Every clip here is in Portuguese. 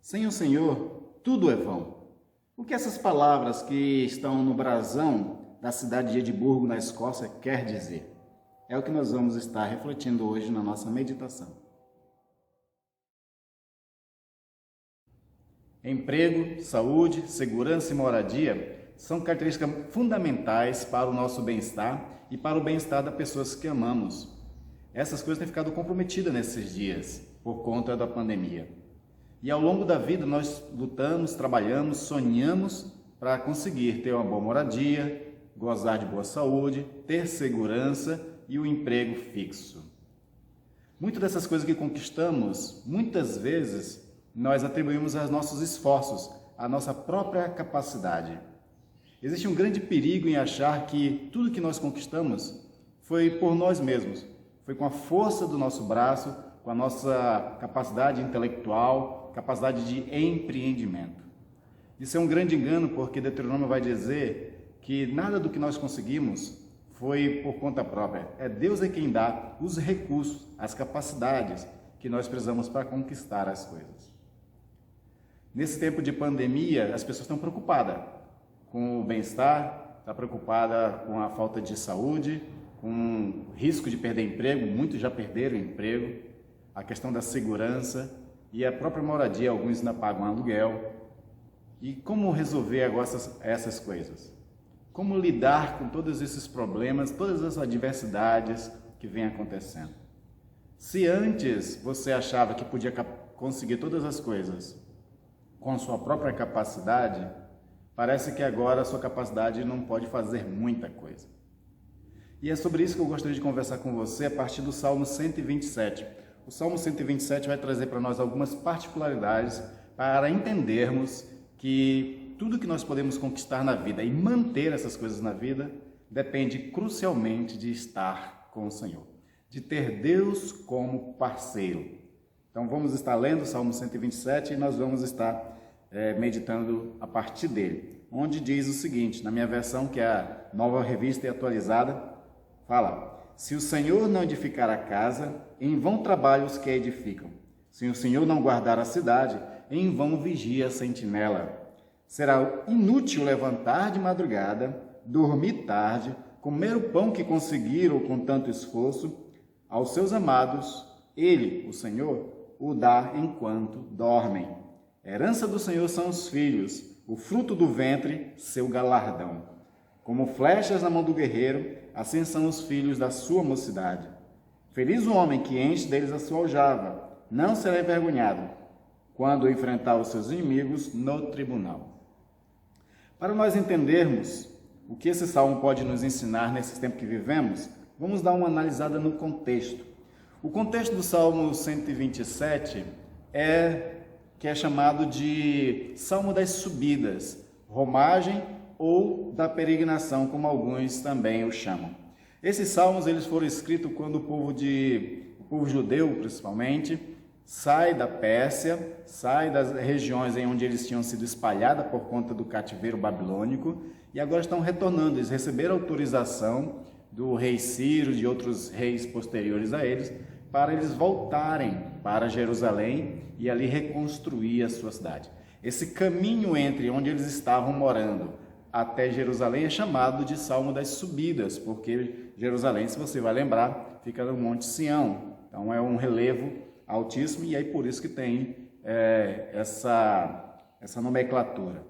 Sem o Senhor, tudo é vão. O que essas palavras que estão no brasão da cidade de Edimburgo, na Escócia, quer dizer? É o que nós vamos estar refletindo hoje na nossa meditação. Emprego, saúde, segurança e moradia são características fundamentais para o nosso bem-estar e para o bem-estar das pessoas que amamos. Essas coisas têm ficado comprometidas nesses dias por conta da pandemia. E ao longo da vida nós lutamos, trabalhamos, sonhamos para conseguir ter uma boa moradia, gozar de boa saúde, ter segurança e um emprego fixo. Muitas dessas coisas que conquistamos, muitas vezes, nós atribuímos aos nossos esforços, à nossa própria capacidade. Existe um grande perigo em achar que tudo que nós conquistamos foi por nós mesmos, foi com a força do nosso braço, com a nossa capacidade intelectual, capacidade de empreendimento. Isso é um grande engano, porque Deuteronômio vai dizer que nada do que nós conseguimos foi por conta própria. É Deus quem dá os recursos, as capacidades que nós precisamos para conquistar as coisas. Nesse tempo de pandemia, as pessoas estão preocupadas com o bem-estar, estão preocupadas com a falta de saúde, com o risco de perder emprego, muitos já perderam emprego, a questão da segurança e a própria moradia, alguns ainda pagam aluguel. E como resolver agora essas coisas? Como lidar com todos esses problemas, todas as adversidades que vêm acontecendo? Se antes você achava que podia conseguir todas as coisas com sua própria capacidade, parece que agora a sua capacidade não pode fazer muita coisa. E é sobre isso que eu gostaria de conversar com você a partir do Salmo 127. O Salmo 127 vai trazer para nós algumas particularidades para entendermos que tudo que nós podemos conquistar na vida e manter essas coisas na vida depende crucialmente de estar com o Senhor, de ter Deus como parceiro. Então vamos estar lendo o Salmo 127 e nós vamos estar meditando a partir dele, onde diz o seguinte, na minha versão, que é a Nova Revista e Atualizada, fala: se o Senhor não edificar a casa, em vão trabalham os que a edificam. Se o Senhor não guardar a cidade, em vão vigia a sentinela. Será inútil levantar de madrugada, dormir tarde, comer o pão que conseguiram com tanto esforço. Aos seus amados, Ele, o Senhor, o dá enquanto dormem. A herança do Senhor são os filhos, o fruto do ventre, seu galardão. Como flechas na mão do guerreiro, assim são os filhos da sua mocidade. Feliz o homem que enche deles a sua aljava, não será envergonhado quando enfrentar os seus inimigos no tribunal. Para nós entendermos o que esse salmo pode nos ensinar nesse tempo que vivemos, vamos dar uma analisada no contexto. O contexto do Salmo 127 é chamado de Salmo das Subidas, romagem ou da peregrinação, como alguns também o chamam. Esses salmos eles foram escritos quando o povo judeu, principalmente, sai da Pérsia, sai das regiões em onde eles tinham sido espalhados por conta do cativeiro babilônico e agora estão retornando. Eles receberam autorização do rei Ciro e de outros reis posteriores a eles para eles voltarem para Jerusalém e ali reconstruir a sua cidade. Esse caminho entre onde eles estavam morando até Jerusalém é chamado de Salmo das Subidas, porque Jerusalém, se você vai lembrar, fica no Monte Sião. Então é um relevo altíssimo e aí por isso que tem essa nomenclatura.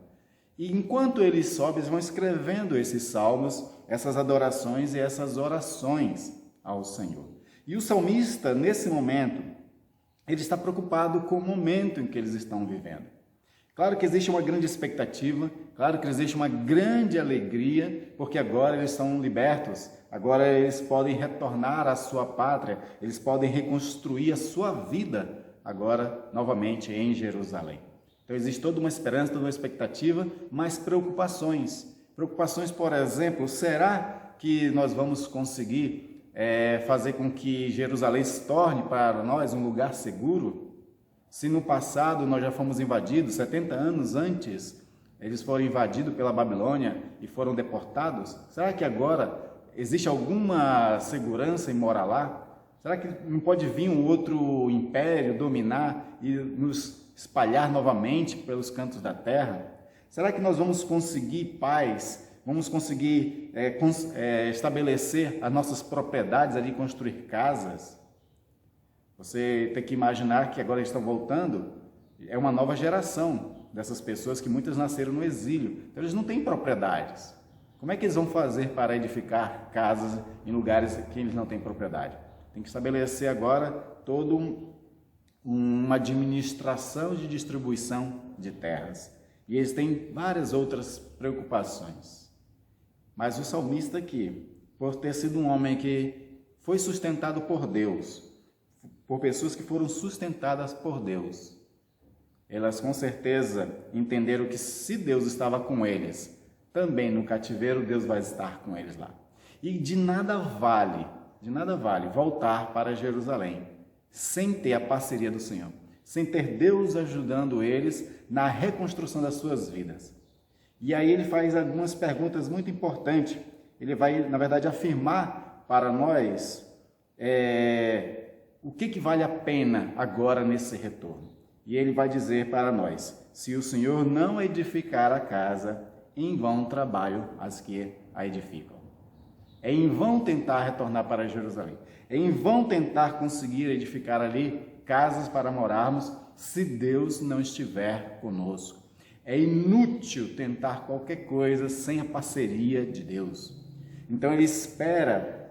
E enquanto eles sobem, eles vão escrevendo esses salmos, essas adorações e essas orações ao Senhor. E o salmista, nesse momento, ele está preocupado com o momento em que eles estão vivendo. Claro que existe uma grande expectativa, claro que existe uma grande alegria, porque agora eles estão libertos, agora eles podem retornar à sua pátria, eles podem reconstruir a sua vida agora novamente em Jerusalém. Então existe toda uma esperança, toda uma expectativa, mas preocupações. Preocupações, por exemplo, será que nós vamos conseguir fazer com que Jerusalém se torne para nós um lugar seguro? Se no passado nós já fomos invadidos, 70 anos antes, eles foram invadidos pela Babilônia e foram deportados, será que agora existe alguma segurança em morar lá? Será que não pode vir um outro império dominar e nos espalhar novamente pelos cantos da terra? Será que nós vamos conseguir paz? Vamos conseguir estabelecer as nossas propriedades ali, construir casas? Você tem que imaginar que agora eles estão voltando, é uma nova geração dessas pessoas que muitas nasceram no exílio. Então eles não têm propriedades. Como é que eles vão fazer para edificar casas em lugares que eles não têm propriedade? Tem que estabelecer agora toda uma administração de distribuição de terras. E eles têm várias outras preocupações. Mas o salmista aqui, por ter sido um homem que foi sustentado por Deus, por pessoas que foram sustentadas por Deus, elas com certeza entenderam que se Deus estava com eles, também no cativeiro Deus vai estar com eles lá. E de nada vale voltar para Jerusalém sem ter a parceria do Senhor, sem ter Deus ajudando eles na reconstrução das suas vidas. E aí ele faz algumas perguntas muito importantes. Ele vai, na verdade, afirmar para nós o que vale a pena agora nesse retorno. E ele vai dizer para nós: se o Senhor não edificar a casa, em vão trabalham as que a edificam. É em vão tentar retornar para Jerusalém. É em vão tentar conseguir edificar ali casas para morarmos, se Deus não estiver conosco. É inútil tentar qualquer coisa sem a parceria de Deus. Então ele espera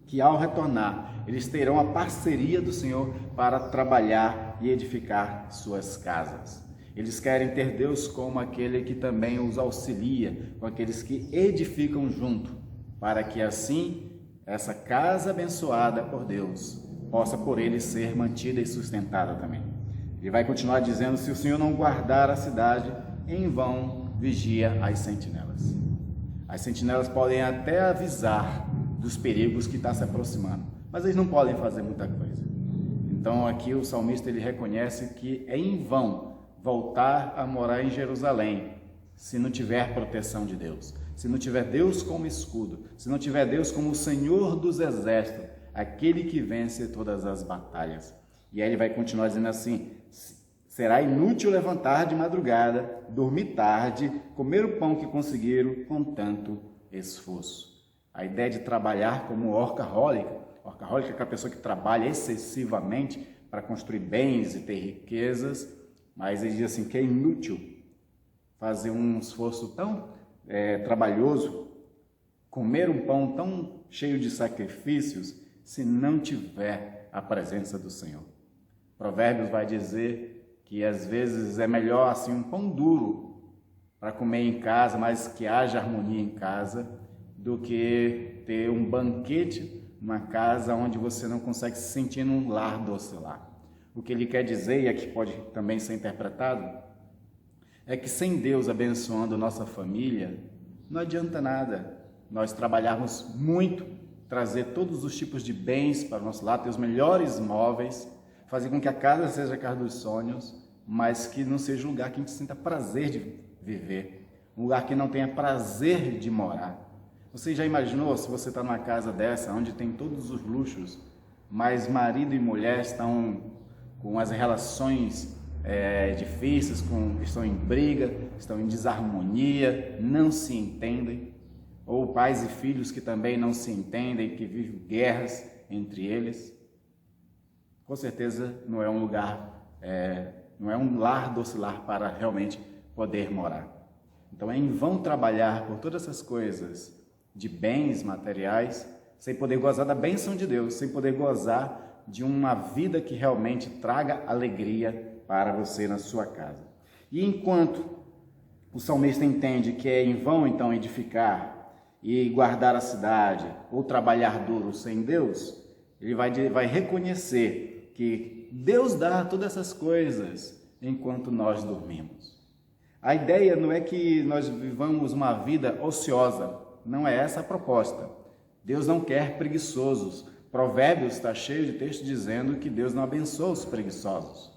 que ao retornar, eles terão a parceria do Senhor para trabalhar e edificar suas casas. Eles querem ter Deus como aquele que também os auxilia, com aqueles que edificam junto, para que assim essa casa abençoada por Deus possa por ele ser mantida e sustentada também. Ele vai continuar dizendo: se o Senhor não guardar a cidade, em vão vigia as sentinelas. As sentinelas podem até avisar dos perigos que está se aproximando, mas eles não podem fazer muita coisa. Então aqui o salmista ele reconhece que é em vão voltar a morar em Jerusalém se não tiver proteção de Deus, se não tiver Deus como escudo, se não tiver Deus como o Senhor dos exércitos, aquele que vence todas as batalhas. E aí ele vai continuar dizendo assim: será inútil levantar de madrugada, dormir tarde, comer o pão que conseguiram com tanto esforço. A ideia de trabalhar como workaholic é aquela pessoa que trabalha excessivamente para construir bens e ter riquezas, mas ele diz assim que é inútil fazer um esforço tão trabalhoso, comer um pão tão cheio de sacrifícios, se não tiver a presença do Senhor. Provérbios vai dizer que às vezes é melhor assim um pão duro para comer em casa, mas que haja harmonia em casa, do que ter um banquete numa casa onde você não consegue se sentir num lar docilar. O que ele quer dizer, e aqui pode também ser interpretado, é que sem Deus abençoando nossa família, não adianta nada nós trabalharmos muito, trazer todos os tipos de bens para o nosso lar, ter os melhores móveis, fazer com que a casa seja a casa dos sonhos, mas que não seja um lugar que a gente sinta prazer de viver, um lugar que não tenha prazer de morar. Você já imaginou se você está numa casa dessa, onde tem todos os luxos, mas marido e mulher estão com as relações difíceis, estão em briga, estão em desarmonia, não se entendem, ou pais e filhos que também não se entendem, que vivem guerras entre eles? Com certeza não é um lugar, não é um lar docilar para realmente poder morar. Então é em vão trabalhar por todas essas coisas de bens materiais, sem poder gozar da bênção de Deus, sem poder gozar de uma vida que realmente traga alegria para você na sua casa. E enquanto o salmista entende que é em vão então edificar e guardar a cidade, ou trabalhar duro sem Deus, ele vai reconhecer que Deus dá todas essas coisas enquanto nós dormimos. A ideia não é que nós vivamos uma vida ociosa, não é essa a proposta. Deus não quer preguiçosos. Provérbios está cheio de textos dizendo que Deus não abençoa os preguiçosos.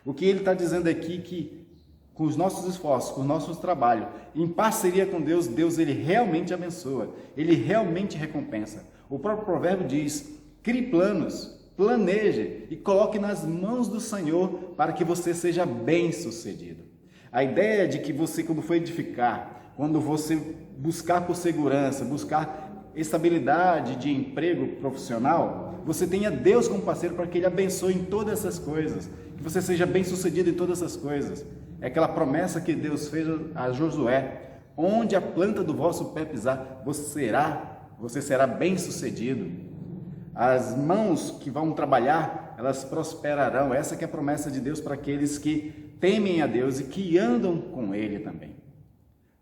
O que ele está dizendo aqui que com os nossos esforços, com o nosso trabalho, em parceria com Deus, Deus ele realmente abençoa, ele realmente recompensa. O próprio provérbio diz: crie planos planeje e coloque nas mãos do Senhor para que você seja bem-sucedido. A ideia de que você, quando for edificar, quando você buscar por segurança, buscar estabilidade de emprego profissional, você tenha Deus como parceiro para que Ele abençoe em todas essas coisas, que você seja bem-sucedido em todas essas coisas. É aquela promessa que Deus fez a Josué: onde a planta do vosso pé pisar, você será bem-sucedido. As mãos que vão trabalhar, elas prosperarão. Essa que é a promessa de Deus para aqueles que temem a Deus e que andam com Ele também.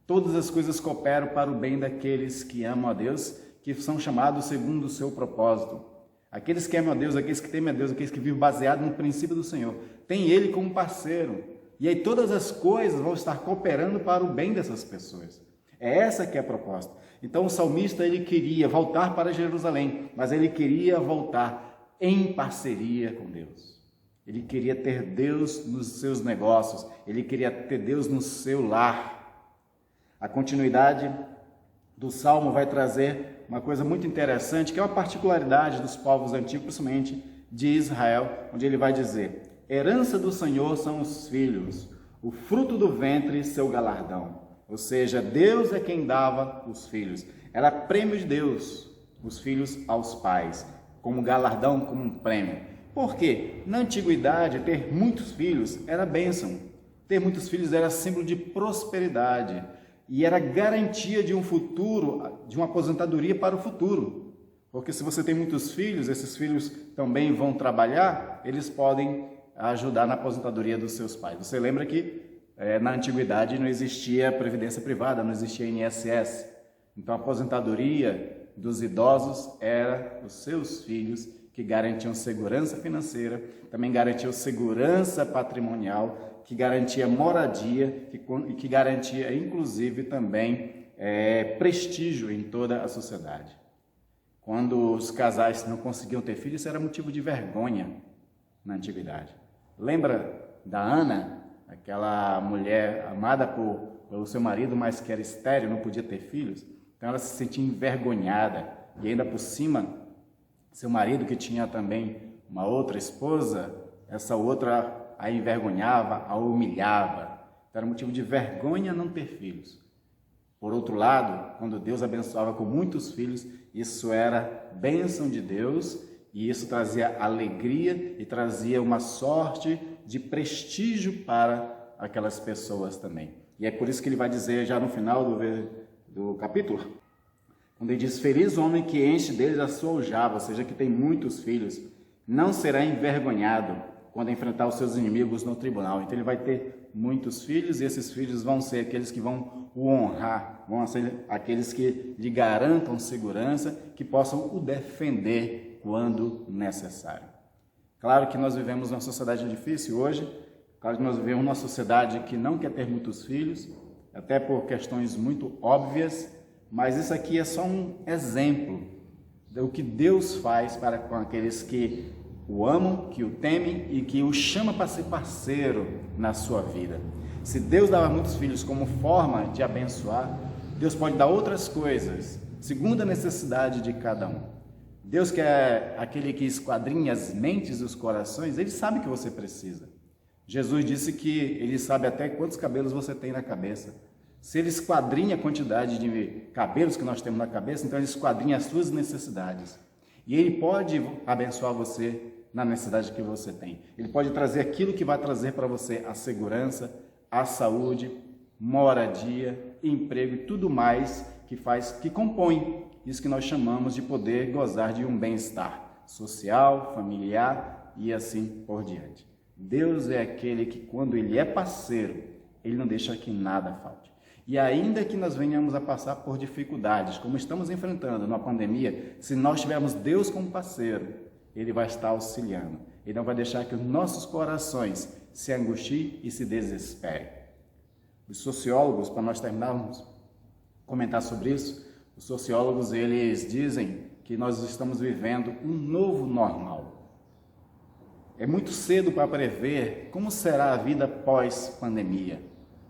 Todas as coisas cooperam para o bem daqueles que amam a Deus, que são chamados segundo o seu propósito. Aqueles que amam a Deus, aqueles que temem a Deus, aqueles que vivem baseado no princípio do Senhor, tem Ele como parceiro. E aí todas as coisas vão estar cooperando para o bem dessas pessoas. É essa que é a proposta. Então o salmista, ele queria voltar para Jerusalém, mas ele queria voltar em parceria com Deus. Ele queria ter Deus nos seus negócios, ele queria ter Deus no seu lar. A continuidade do Salmo vai trazer uma coisa muito interessante, que é uma particularidade dos povos antigos, principalmente de Israel, onde ele vai dizer: herança do Senhor são os filhos, o fruto do ventre seu galardão. Ou seja, Deus é quem dava os filhos. Era prêmio de Deus, os filhos aos pais, como galardão, como um prêmio. Por quê? Na antiguidade, ter muitos filhos era bênção. Ter muitos filhos era símbolo de prosperidade e era garantia de um futuro, de uma aposentadoria para o futuro. Porque se você tem muitos filhos, esses filhos também vão trabalhar, eles podem ajudar na aposentadoria dos seus pais. Você lembra que na antiguidade não existia previdência privada, não existia INSS. Então a aposentadoria dos idosos era os seus filhos, que garantiam segurança financeira, também garantiam segurança patrimonial, que garantia moradia e que garantia inclusive também prestígio em toda a sociedade. Quando os casais não conseguiam ter filhos, isso era motivo de vergonha na antiguidade. Lembra da Ana? Aquela mulher amada pelo seu marido, mas que era estéril, não podia ter filhos. Então ela se sentia envergonhada. E ainda por cima, seu marido, que tinha também uma outra esposa, essa outra a envergonhava, a humilhava. Então era motivo de vergonha não ter filhos. Por outro lado, quando Deus abençoava com muitos filhos, isso era bênção de Deus, e isso trazia alegria e trazia uma sorte de prestígio para aquelas pessoas também. E é por isso que ele vai dizer já no final do capítulo, quando ele diz: feliz o homem que enche deles a sua aljava, ou seja, que tem muitos filhos, não será envergonhado quando enfrentar os seus inimigos no tribunal. Então ele vai ter muitos filhos, e esses filhos vão ser aqueles que vão o honrar, vão ser aqueles que lhe garantam segurança, que possam o defender quando necessário. Claro que nós vivemos numa sociedade difícil hoje, claro que nós vivemos numa sociedade que não quer ter muitos filhos, até por questões muito óbvias, mas isso aqui é só um exemplo do que Deus faz para com aqueles que o amam, que o temem e que o chamam para ser parceiro na sua vida. Se Deus dava muitos filhos como forma de abençoar, Deus pode dar outras coisas, segundo a necessidade de cada um. Deus, que é aquele que esquadrinha as mentes e os corações, Ele sabe o que você precisa. Jesus disse que Ele sabe até quantos cabelos você tem na cabeça. Se Ele esquadrinha a quantidade de cabelos que nós temos na cabeça, então Ele esquadrinha as suas necessidades. E Ele pode abençoar você na necessidade que você tem. Ele pode trazer aquilo que vai trazer para você a segurança, a saúde, moradia, emprego e tudo mais que compõe isso que nós chamamos de poder gozar de um bem-estar social, familiar e assim por diante. Deus é aquele que, quando Ele é parceiro, Ele não deixa que nada falte. E ainda que nós venhamos a passar por dificuldades, como estamos enfrentando na pandemia, se nós tivermos Deus como parceiro, Ele vai estar auxiliando. Ele não vai deixar que os nossos corações se angustiem e se desesperem. Os sociólogos, para nós terminarmos comentar sobre isso, os sociólogos, eles dizem que nós estamos vivendo um novo normal. É muito cedo para prever como será a vida pós-pandemia,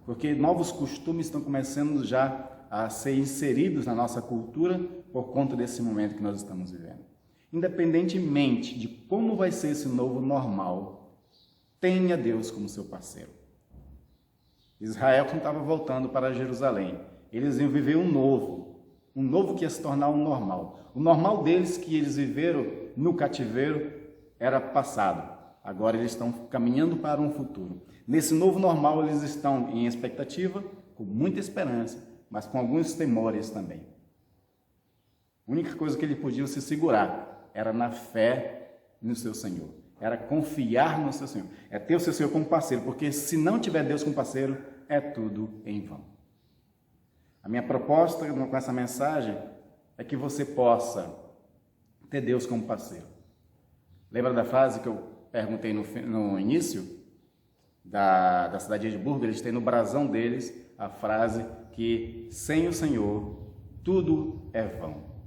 porque novos costumes estão começando já a ser inseridos na nossa cultura por conta desse momento que nós estamos vivendo. Independentemente de como vai ser esse novo normal, tenha Deus como seu parceiro. Israel, quando estava voltando para Jerusalém, eles iam viver um novo que ia se tornar um normal. O normal deles que eles viveram no cativeiro era passado. Agora eles estão caminhando para um futuro. Nesse novo normal eles estão em expectativa, com muita esperança, mas com alguns temores também. A única coisa que eles podiam se segurar era na fé no seu Senhor. Era confiar no seu Senhor. É ter o seu Senhor como parceiro, porque se não tiver Deus como parceiro, é tudo em vão. A minha proposta com essa mensagem é que você possa ter Deus como parceiro. Lembra da frase que eu perguntei no início da cidade de Edimburgo? Eles têm no brasão deles a frase que sem o Senhor tudo é vão.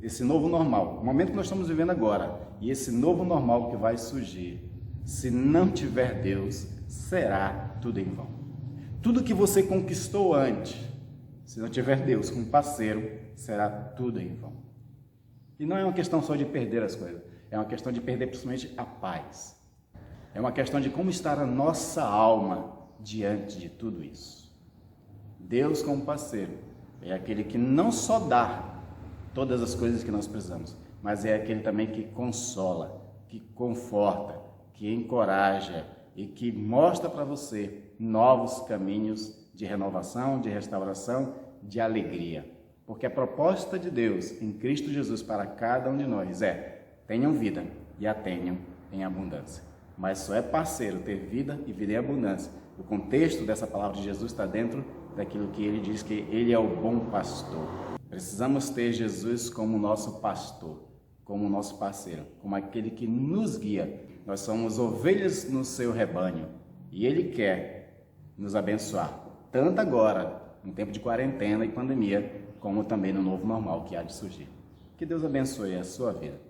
Esse novo normal, o momento que nós estamos vivendo agora, e esse novo normal que vai surgir, se não tiver Deus, será tudo em vão. Tudo que você conquistou antes, se não tiver Deus como parceiro, será tudo em vão. E não é uma questão só de perder as coisas, é uma questão de perder principalmente a paz. É uma questão de como estar a nossa alma diante de tudo isso. Deus como parceiro é aquele que não só dá todas as coisas que nós precisamos, mas é aquele também que consola, que conforta, que encoraja e que mostra para você novos caminhos de renovação, de restauração, de alegria. Porque a proposta de Deus em Cristo Jesus para cada um de nós é: tenham vida e a tenham em abundância. Mas só é parceiro ter vida e vida em abundância. O contexto dessa palavra de Jesus está dentro daquilo que ele diz, que ele é o bom pastor. Precisamos ter Jesus como nosso pastor, como nosso parceiro, como aquele que nos guia. Nós somos ovelhas no seu rebanho e ele quer nos abençoar, tanto agora, no tempo de quarentena e pandemia, como também no novo normal que há de surgir. Que Deus abençoe a sua vida.